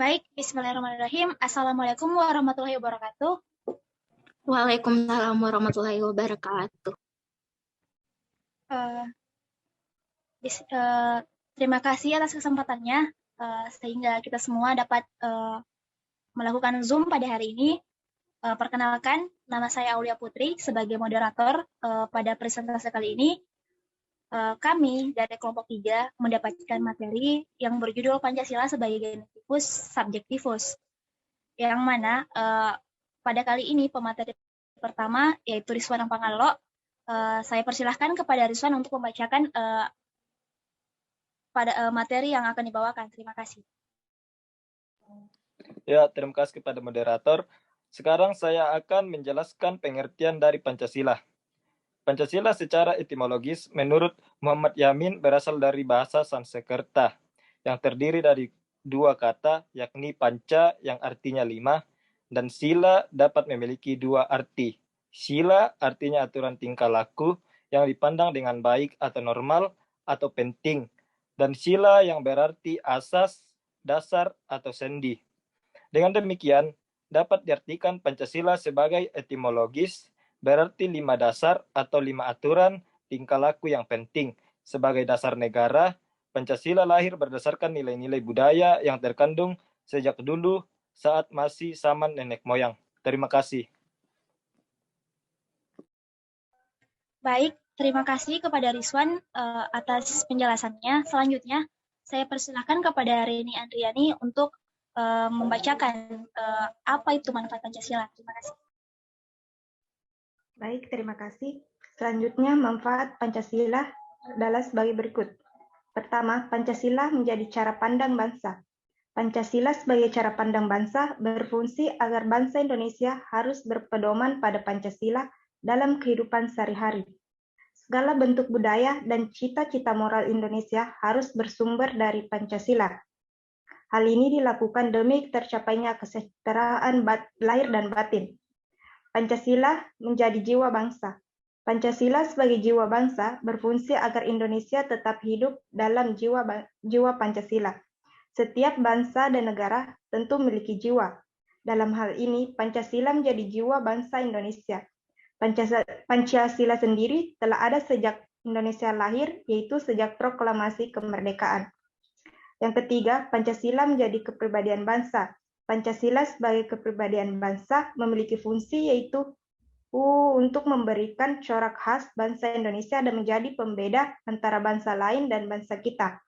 Baik, bismillahirrahmanirrahim. Assalamualaikum warahmatullahi wabarakatuh. Waalaikumsalam warahmatullahi wabarakatuh. Terima kasih atas kesempatannya, sehingga kita semua dapat melakukan Zoom pada hari ini. Perkenalkan, nama saya Aulia Putri sebagai moderator pada presentasi kali ini. Kami dari kelompok 3 mendapatkan materi yang berjudul Pancasila sebagai Genetivus Subjektivus, yang mana pada kali ini pemateri pertama yaitu Rizwan Pangalo. Saya persilahkan kepada Rizwan untuk membacakan pada materi yang akan dibawakan. Terima kasih. Ya, terima kasih kepada moderator. Sekarang saya akan menjelaskan pengertian dari Pancasila. Pancasila secara etimologis menurut Muhammad Yamin berasal dari bahasa Sanskerta yang terdiri dari dua kata, yakni panca yang artinya 5 dan sila dapat memiliki dua arti. Sila artinya aturan tingkah laku yang dipandang dengan baik atau normal atau penting, dan sila yang berarti asas, dasar, atau sendi. Dengan demikian, dapat diartikan Pancasila sebagai etimologis berarti 5 dasar atau 5 aturan tingkah laku yang penting. Sebagai dasar negara, Pancasila lahir berdasarkan nilai-nilai budaya yang terkandung sejak dulu saat masih zaman nenek moyang. Terima kasih. Baik, terima kasih kepada Rizwan atas penjelasannya. Selanjutnya, saya persilahkan kepada Reni Andriani untuk membacakan apa itu manfaat Pancasila. Terima kasih. Baik, terima kasih. Selanjutnya, manfaat Pancasila adalah sebagai berikut. Pertama, Pancasila menjadi cara pandang bangsa. Pancasila sebagai cara pandang bangsa berfungsi agar bangsa Indonesia harus berpedoman pada Pancasila dalam kehidupan sehari-hari. Segala bentuk budaya dan cita-cita moral Indonesia harus bersumber dari Pancasila. Hal ini dilakukan demi tercapainya kesejahteraan lahir dan batin. Pancasila menjadi jiwa bangsa. Pancasila sebagai jiwa bangsa berfungsi agar Indonesia tetap hidup dalam jiwa Pancasila. Setiap bangsa dan negara tentu memiliki jiwa. Dalam hal ini, Pancasila menjadi jiwa bangsa Indonesia. Pancasila sendiri telah ada sejak Indonesia lahir, yaitu sejak proklamasi kemerdekaan. Yang ketiga, Pancasila menjadi kepribadian bangsa. Pancasila sebagai kepribadian bangsa memiliki fungsi yaitu untuk memberikan corak khas bangsa Indonesia dan menjadi pembeda antara bangsa lain dan bangsa kita.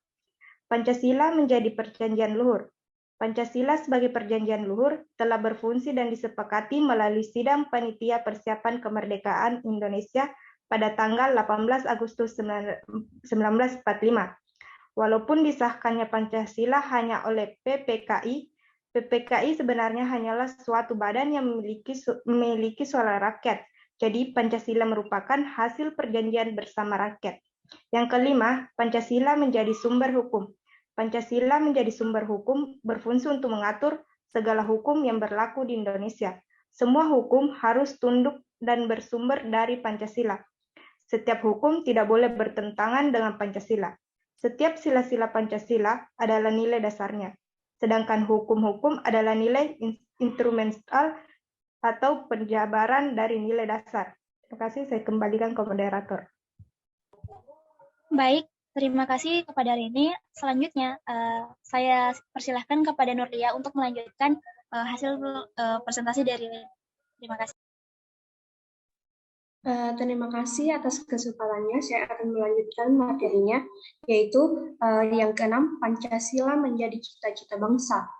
Pancasila menjadi perjanjian luhur. Pancasila sebagai perjanjian luhur telah berfungsi dan disepakati melalui sidang panitia persiapan kemerdekaan Indonesia pada tanggal 18 Agustus 1945. Walaupun disahkannya Pancasila hanya oleh PPKI sebenarnya hanyalah suatu badan yang memiliki suara rakyat. Jadi Pancasila merupakan hasil perjanjian bersama rakyat. Yang kelima, Pancasila menjadi sumber hukum. Pancasila menjadi sumber hukum berfungsi untuk mengatur segala hukum yang berlaku di Indonesia. Semua hukum harus tunduk dan bersumber dari Pancasila. Setiap hukum tidak boleh bertentangan dengan Pancasila. Setiap sila-sila Pancasila adalah nilai dasarnya. Sedangkan hukum-hukum adalah nilai instrumental atau penjabaran dari nilai dasar. Terima kasih, saya kembalikan ke moderator. Baik, terima kasih kepada Reni. Selanjutnya, saya persilahkan kepada Nurlia untuk melanjutkan hasil presentasi dari Reni. Terima kasih. Terima kasih atas kesempatannya. Saya akan melanjutkan materinya, yaitu yang keenam, Pancasila menjadi cita-cita bangsa.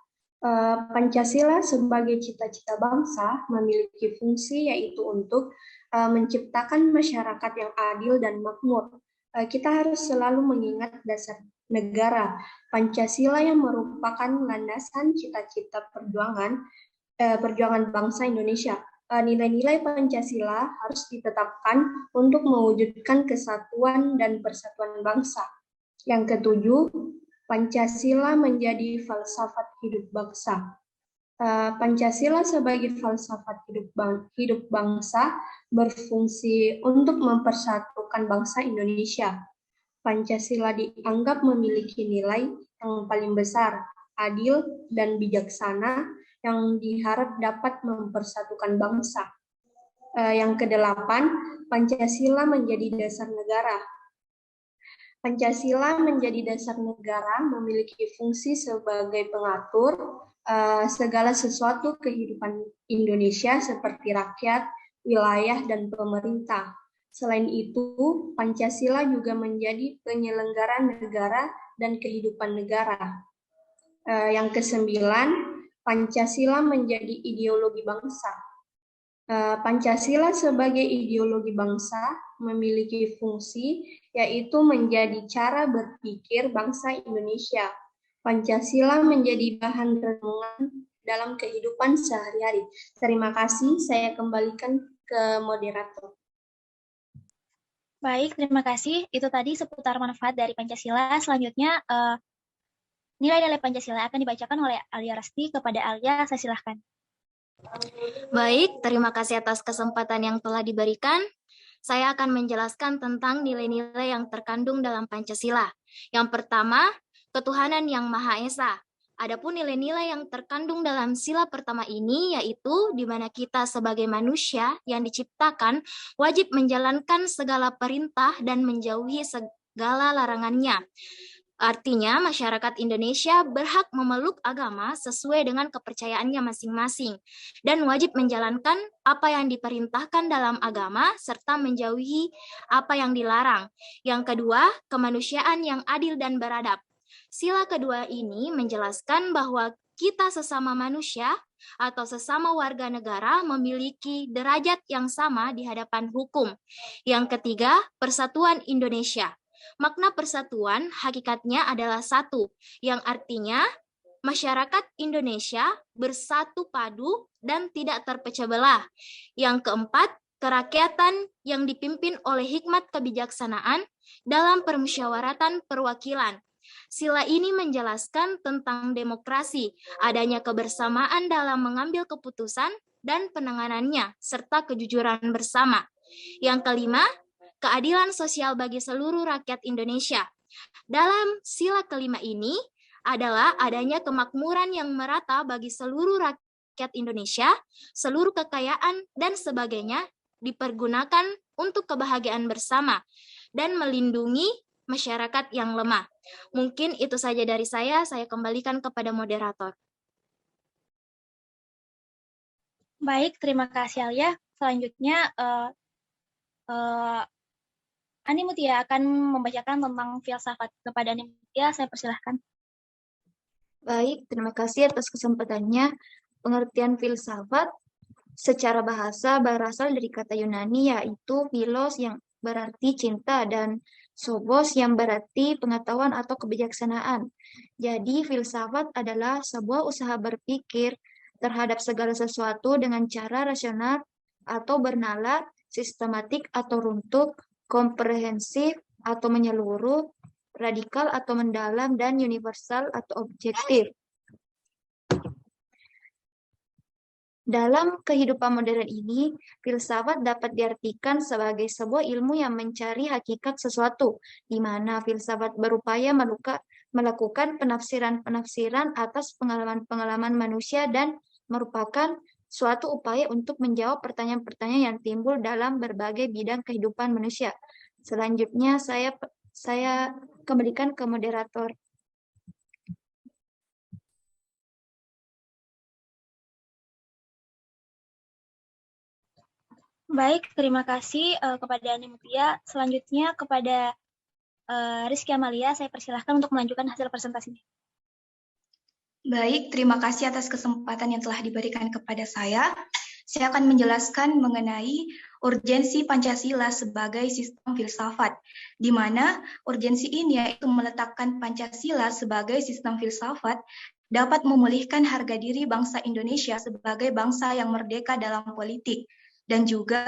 Pancasila sebagai cita-cita bangsa memiliki fungsi yaitu untuk menciptakan masyarakat yang adil dan makmur. Kita harus selalu mengingat dasar negara, Pancasila yang merupakan landasan cita-cita perjuangan bangsa Indonesia. Nilai-nilai Pancasila harus ditetapkan untuk mewujudkan kesatuan dan persatuan bangsa. Yang ketujuh, Pancasila menjadi falsafat hidup bangsa. Pancasila sebagai falsafat hidup bangsa berfungsi untuk mempersatukan bangsa Indonesia. Pancasila dianggap memiliki nilai yang paling besar, adil, dan bijaksana yang diharap dapat mempersatukan bangsa. Yang kedelapan, Pancasila menjadi dasar negara. Pancasila menjadi dasar negara memiliki fungsi sebagai pengatur segala sesuatu kehidupan Indonesia seperti rakyat, wilayah, dan pemerintah. Selain itu, Pancasila juga menjadi penyelenggara negara dan kehidupan negara. Yang kesembilan, Pancasila menjadi ideologi bangsa. Pancasila sebagai ideologi bangsa memiliki fungsi yaitu menjadi cara berpikir bangsa Indonesia. Pancasila menjadi bahan renungan dalam kehidupan sehari-hari. Terima kasih, saya kembalikan ke moderator. Baik, terima kasih. Itu tadi seputar manfaat dari Pancasila. Selanjutnya, nilai-nilai Pancasila akan dibacakan oleh Alia Rasti. Kepada Alia, saya silahkan. Baik, terima kasih atas kesempatan yang telah diberikan. Saya akan menjelaskan tentang nilai-nilai yang terkandung dalam Pancasila. Yang pertama, ketuhanan yang Maha Esa. Adapun nilai-nilai yang terkandung dalam sila pertama ini yaitu di mana kita sebagai manusia yang diciptakan wajib menjalankan segala perintah dan menjauhi segala larangannya. Artinya, masyarakat Indonesia berhak memeluk agama sesuai dengan kepercayaannya masing-masing dan wajib menjalankan apa yang diperintahkan dalam agama serta menjauhi apa yang dilarang. Yang kedua, kemanusiaan yang adil dan beradab. Sila kedua ini menjelaskan bahwa kita sesama manusia atau sesama warga negara memiliki derajat yang sama di hadapan hukum. Yang ketiga, persatuan Indonesia. Makna persatuan hakikatnya adalah satu, yang artinya masyarakat Indonesia bersatu padu dan tidak terpecah belah. Yang keempat, kerakyatan yang dipimpin oleh hikmat kebijaksanaan dalam permusyawaratan perwakilan. Sila ini menjelaskan tentang demokrasi, adanya kebersamaan dalam mengambil keputusan dan penanganannya, serta kejujuran bersama. Yang kelima, keadilan sosial bagi seluruh rakyat Indonesia. Dalam sila kelima ini adalah adanya kemakmuran yang merata bagi seluruh rakyat Indonesia, seluruh kekayaan dan sebagainya dipergunakan untuk kebahagiaan bersama dan melindungi masyarakat yang lemah. Mungkin itu saja dari saya kembalikan kepada moderator. Baik, terima kasih Alia. Selanjutnya, Ani Mutia akan membacakan tentang filsafat. Kepada Ani Mutia, saya persilahkan. Baik, terima kasih atas kesempatannya. Pengertian filsafat secara bahasa berasal dari kata Yunani yaitu philos yang berarti cinta dan phobos yang berarti pengetahuan atau kebijaksanaan. Jadi filsafat adalah sebuah usaha berpikir terhadap segala sesuatu dengan cara rasional atau bernalar, sistematik atau runtuh, komprehensif atau menyeluruh, radikal atau mendalam, dan universal atau objektif. Dalam kehidupan modern ini, filsafat dapat diartikan sebagai sebuah ilmu yang mencari hakikat sesuatu, di mana filsafat berupaya melakukan penafsiran-penafsiran atas pengalaman-pengalaman manusia dan merupakan suatu upaya untuk menjawab pertanyaan-pertanyaan yang timbul dalam berbagai bidang kehidupan manusia. Selanjutnya saya kembalikan ke moderator. Baik, terima kasih kepada Ani Mutia. Selanjutnya kepada Rizky Amalia, saya persilahkan untuk melanjutkan hasil presentasinya. Baik, terima kasih atas kesempatan yang telah diberikan kepada saya. Saya akan menjelaskan mengenai urgensi Pancasila sebagai sistem filsafat, di mana urgensi ini yaitu meletakkan Pancasila sebagai sistem filsafat dapat memulihkan harga diri bangsa Indonesia sebagai bangsa yang merdeka dalam politik, dan juga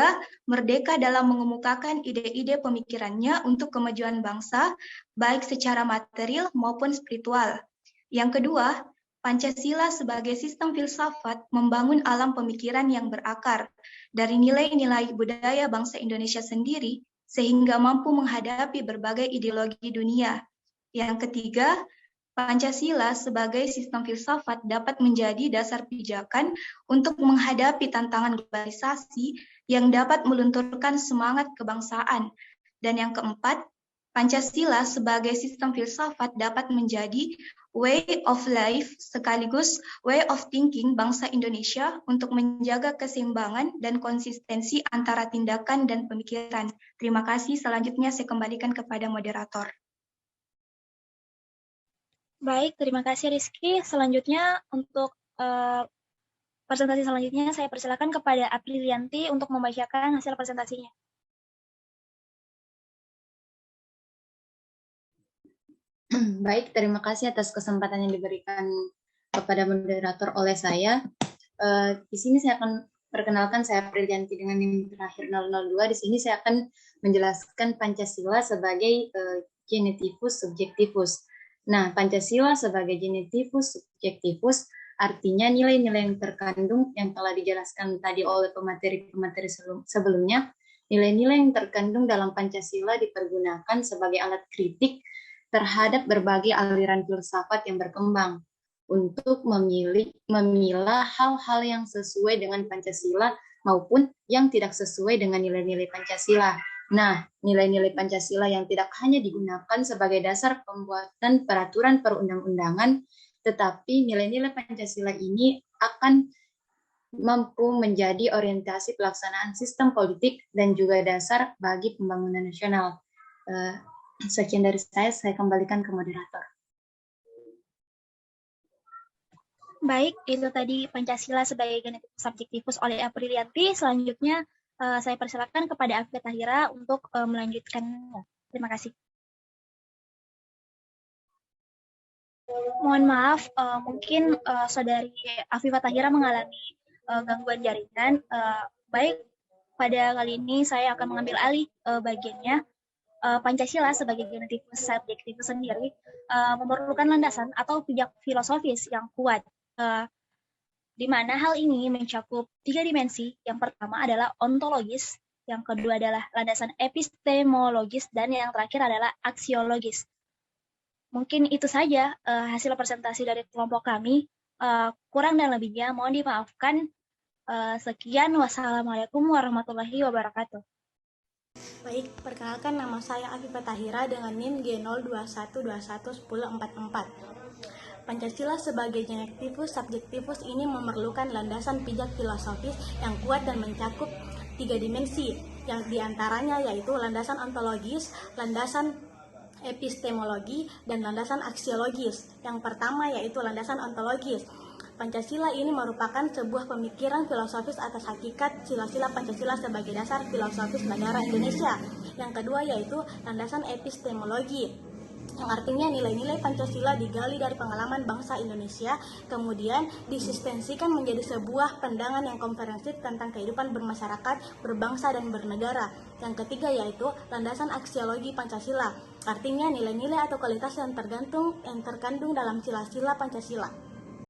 merdeka dalam mengemukakan ide-ide pemikirannya untuk kemajuan bangsa, baik secara material maupun spiritual. Yang kedua, Pancasila sebagai sistem filsafat membangun alam pemikiran yang berakar dari nilai-nilai budaya bangsa Indonesia sendiri sehingga mampu menghadapi berbagai ideologi dunia. Yang ketiga, Pancasila sebagai sistem filsafat dapat menjadi dasar pijakan untuk menghadapi tantangan globalisasi yang dapat melunturkan semangat kebangsaan. Dan yang keempat, Pancasila sebagai sistem filsafat dapat menjadi way of life sekaligus way of thinking bangsa Indonesia untuk menjaga keseimbangan dan konsistensi antara tindakan dan pemikiran. Terima kasih. Selanjutnya saya kembalikan kepada moderator. Baik, terima kasih Rizky. Selanjutnya untuk presentasi selanjutnya saya persilakan kepada Aprilianti untuk membacakan hasil presentasinya. Baik, terima kasih atas kesempatan yang diberikan kepada moderator oleh saya. Di sini saya akan perkenalkan, saya Aprilianti dengan NIM terakhir 002. Di sini saya akan menjelaskan Pancasila sebagai genitivus subjektivus. Nah, Pancasila sebagai genitivus subjektivus artinya nilai-nilai yang terkandung yang telah dijelaskan tadi oleh pemateri-pemateri sebelumnya. Nilai-nilai yang terkandung dalam Pancasila dipergunakan sebagai alat kritik terhadap berbagai aliran filsafat yang berkembang untuk memilah hal-hal yang sesuai dengan Pancasila maupun yang tidak sesuai dengan nilai-nilai Pancasila. Nah, nilai-nilai Pancasila yang tidak hanya digunakan sebagai dasar pembuatan peraturan perundang-undangan, tetapi nilai-nilai Pancasila ini akan mampu menjadi orientasi pelaksanaan sistem politik dan juga dasar bagi pembangunan nasional. Sekian dari saya kembalikan ke moderator. Baik, itu tadi Pancasila sebagai genitivus subjektivus oleh Aprilianti. Selanjutnya saya persilakan kepada Afifah Tahira untuk melanjutkan. Terima kasih. Mohon maaf, mungkin Saudari Afifah Tahira mengalami gangguan jaringan. Baik, pada kali ini saya akan mengambil alih bagiannya. Pancasila sebagai genitivus subjektivus sendiri memerlukan landasan atau pijak filosofis yang kuat, di mana hal ini mencakup 3 dimensi. Yang pertama adalah ontologis, yang kedua adalah landasan epistemologis, dan yang terakhir adalah aksiologis. Mungkin itu saja hasil presentasi dari kelompok kami. Kurang dan lebihnya mohon dimaafkan. Sekian, wassalamualaikum warahmatullahi wabarakatuh. Baik, perkenalkan nama saya Afifah Tahira dengan NIM G021211044. Pancasila sebagai genitivus subjektivus ini memerlukan landasan pijak filosofis yang kuat dan mencakup 3 dimensi, yang diantaranya yaitu landasan ontologis, landasan epistemologi, dan landasan aksiologis. Yang pertama yaitu landasan ontologis. Pancasila ini merupakan sebuah pemikiran filosofis atas hakikat sila-sila Pancasila sebagai dasar filosofis negara Indonesia. Yang kedua yaitu landasan epistemologi, yang artinya nilai-nilai Pancasila digali dari pengalaman bangsa Indonesia, kemudian disistensikan menjadi sebuah pandangan yang komprehensif tentang kehidupan bermasyarakat, berbangsa, dan bernegara. Yang ketiga yaitu landasan aksiologi Pancasila, artinya nilai-nilai atau kualitas yang terkandung dalam sila-sila Pancasila.